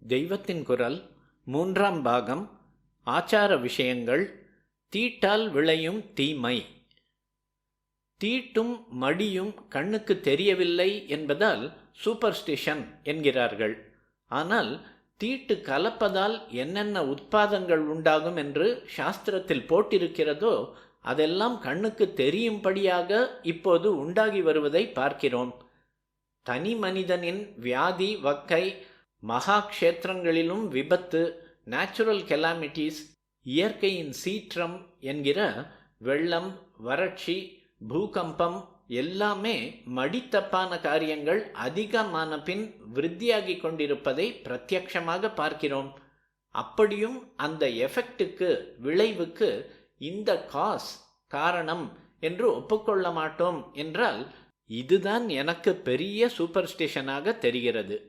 தெய்வத்தின் குரல் மூன்றாம் பாகம். ஆச்சார விஷயங்கள். தீட்டால் விளையும் தீமை. தீட்டும் மடியும் கண்ணுக்கு தெரியவில்லை என்பதால் சூப்பர்ஸ்டிஷன் என்கிறார்கள். ஆனால் தீட்டு கலப்பதால் என்னென்ன உட்பாதங்கள் உண்டாகும் என்று சாஸ்திரத்தில் போட்டிருக்கிறதோ அதெல்லாம் கண்ணுக்கு தெரியும்படியாக இப்போது உண்டாகி வருவதை பார்க்கிறோம். தனி மனிதனின் வியாதி வக்கை, மகா க்ஷேத்திரங்களிலும் விபத்து, நேச்சுரல் கெலாமிட்டிஸ், இயற்கையின் சீற்றம் என்கிற வெள்ளம், வறட்சி, பூகம்பம் எல்லாமே மடித்தப்பான காரியங்கள் அதிகமான பின் விருத்தியாகி கொண்டிருப்பதை பிரத்யக்ஷமாக பார்க்கிறோம். அப்படியும் அந்த எஃபெக்டுக்கு, விளைவுக்கு இந்த காரணம் என்று ஒப்புக்கொள்ள மாட்டோம் என்றால் இதுதான் எனக்கு பெரிய சூப்பர்ஸ்டிஷனாக தெரிகிறது.